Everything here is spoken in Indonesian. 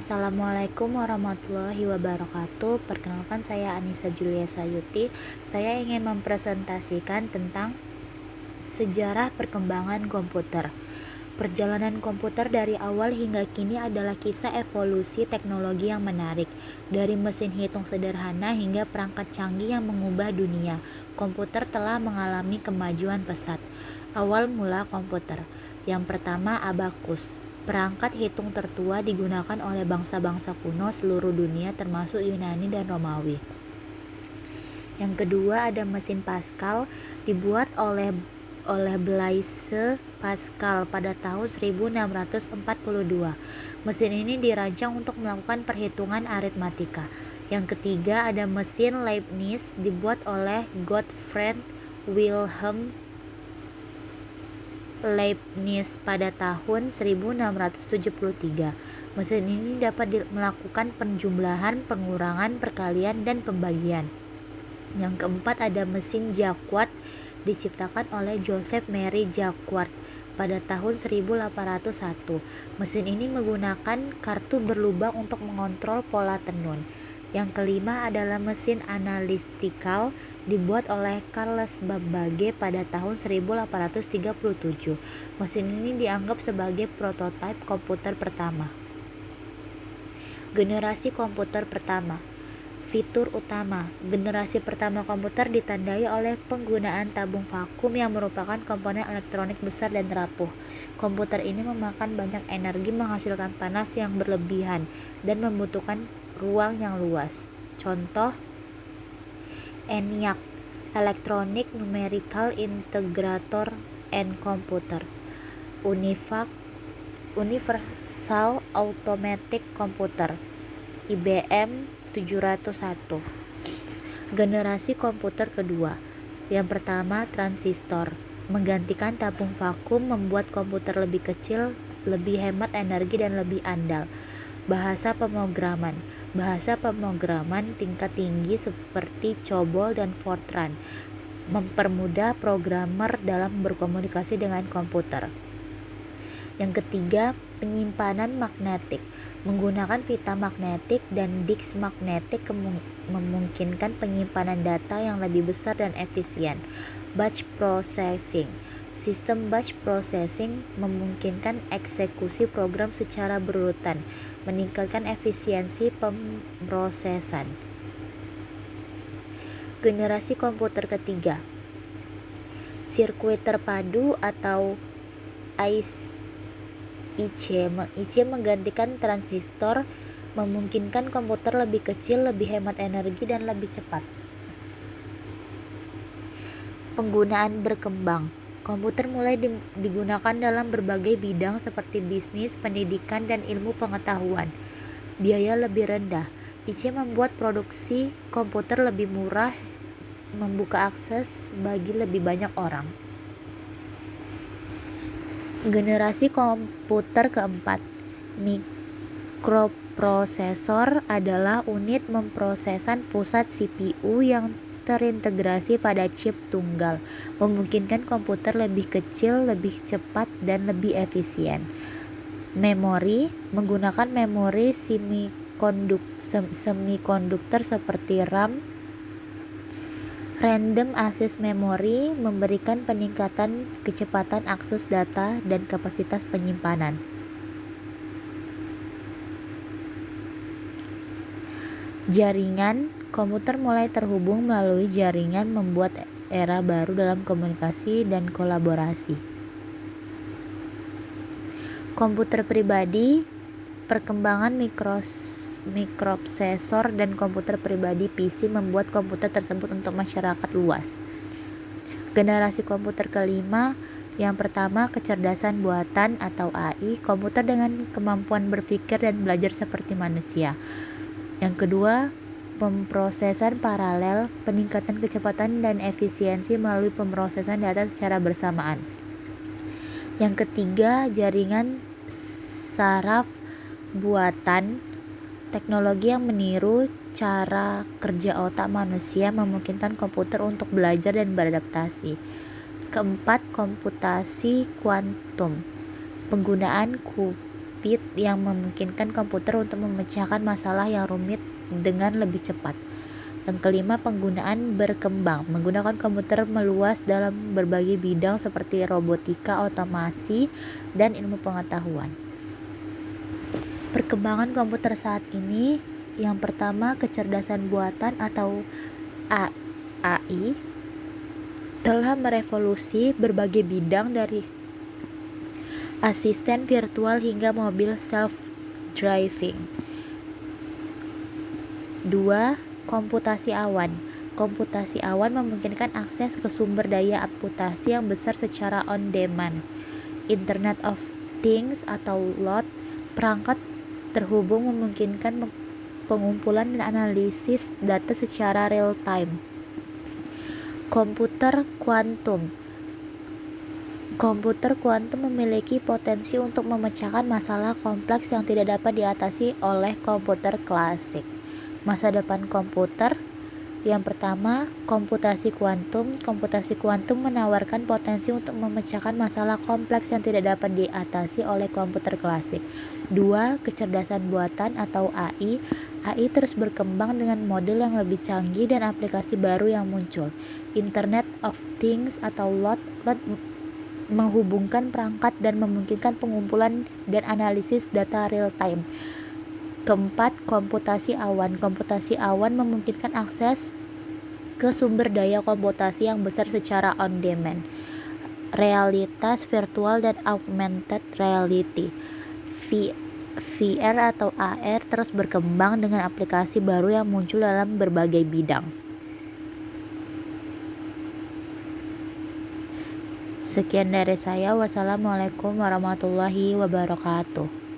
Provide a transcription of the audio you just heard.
Assalamualaikum warahmatullahi wabarakatuh. Perkenalkan, saya Anissa Julia Sayuti. Saya ingin mempresentasikan tentang sejarah perkembangan komputer. Perjalanan komputer dari awal hingga kini adalah kisah evolusi teknologi yang menarik. Dari mesin hitung sederhana hingga perangkat canggih yang mengubah dunia, komputer telah mengalami kemajuan pesat. Awal mula komputer. Yang pertama, abakus. Perangkat hitung tertua digunakan oleh bangsa-bangsa kuno seluruh dunia termasuk Yunani dan Romawi. Yang kedua, ada mesin Pascal, dibuat oleh Blaise Pascal pada tahun 1642. Mesin ini dirancang untuk melakukan perhitungan aritmatika. Yang ketiga, ada mesin Leibniz, dibuat oleh Gottfried Wilhelm Leibniz pada tahun 1673. Mesin ini dapat melakukan penjumlahan, pengurangan, perkalian, dan pembagian. Yang keempat, ada mesin Jacquard, diciptakan oleh Joseph Marie Jacquard pada tahun 1801. Mesin ini menggunakan kartu berlubang untuk mengontrol pola tenun. Yang kelima adalah mesin analytical, dibuat oleh Charles Babbage pada tahun 1837. Mesin ini dianggap sebagai prototipe komputer pertama. Generasi komputer pertama. Fitur utama. Generasi pertama komputer ditandai oleh penggunaan tabung vakum yang merupakan komponen elektronik besar dan rapuh. Komputer ini memakan banyak energi, menghasilkan panas yang berlebihan, dan membutuhkan ruang yang luas. Contoh: ENIAC, Electronic Numerical Integrator and Computer. Universal Automatic Computer, IBM 701. Generasi komputer kedua. Yang pertama, transistor. Menggantikan tabung vakum, membuat komputer lebih kecil, lebih hemat energi, dan lebih andal. Bahasa pemrograman. Bahasa pemrograman tingkat tinggi seperti COBOL dan Fortran mempermudah programmer dalam berkomunikasi dengan komputer. Yang ketiga, penyimpanan magnetik. Menggunakan pita magnetik dan disk magnetik memungkinkan penyimpanan data yang lebih besar dan efisien. Batch processing. Sistem batch processing memungkinkan eksekusi program secara berurutan, meningkatkan efisiensi pemrosesan. Generasi komputer ketiga. Sirkuit terpadu atau IC menggantikan transistor, memungkinkan komputer lebih kecil, lebih hemat energi, dan lebih cepat. Penggunaan berkembang. Komputer mulai digunakan dalam berbagai bidang seperti bisnis, pendidikan, dan ilmu pengetahuan. Biaya lebih rendah. IC membuat produksi komputer lebih murah, membuka akses bagi lebih banyak orang. Generasi komputer keempat. Mikroprosesor adalah unit pemrosesan pusat CPU yang terintegrasi pada chip tunggal, memungkinkan komputer lebih kecil, lebih cepat, dan lebih efisien. Memori. Menggunakan memori semikonduktor seperti RAM. Random Access Memory memberikan peningkatan kecepatan akses data dan kapasitas penyimpanan. Jaringan. Komputer mulai terhubung melalui jaringan, membuat era baru dalam komunikasi dan kolaborasi. Komputer pribadi. Perkembangan mikroprosesor dan komputer pribadi PC membuat komputer tersebut untuk masyarakat luas. Generasi komputer kelima. Yang pertama, kecerdasan buatan atau AI, komputer dengan kemampuan berpikir dan belajar seperti manusia. Yang kedua, pemrosesan paralel, peningkatan kecepatan dan efisiensi melalui pemrosesan data secara bersamaan. Yang ketiga, jaringan saraf buatan, teknologi yang meniru cara kerja otak manusia, memungkinkan komputer untuk belajar dan beradaptasi. Keempat, komputasi kuantum. Penggunaan speed yang memungkinkan komputer untuk memecahkan masalah yang rumit dengan lebih cepat. Yang kelima, penggunaan berkembang. Menggunakan komputer meluas dalam berbagai bidang seperti robotika, otomasi, dan ilmu pengetahuan. Perkembangan komputer saat ini, yang pertama, kecerdasan buatan atau AI telah merevolusi berbagai bidang dari asisten virtual hingga mobil self-driving. 2. Komputasi awan. Komputasi awan memungkinkan akses ke sumber daya amputasi yang besar secara on-demand. Internet of Things atau LOT, perangkat terhubung memungkinkan pengumpulan dan analisis data secara real-time. Komputer kuantum. Komputer kuantum memiliki potensi untuk memecahkan masalah kompleks yang tidak dapat diatasi oleh komputer klasik. Masa depan komputer. Yang pertama, komputasi kuantum. Komputasi kuantum menawarkan potensi untuk memecahkan masalah kompleks yang tidak dapat diatasi oleh komputer klasik. 2. Kecerdasan buatan atau AI. AI terus berkembang dengan model yang lebih canggih dan aplikasi baru yang muncul. Internet of Things atau LOT menghubungkan perangkat dan memungkinkan pengumpulan dan analisis data real time. Keempat, komputasi awan. Komputasi awan memungkinkan akses ke sumber daya komputasi yang besar secara on-demand. Realitas virtual dan augmented reality. VR atau AR terus berkembang dengan aplikasi baru yang muncul dalam berbagai bidang. Sekian dari saya. Wassalamualaikum warahmatullahi wabarakatuh.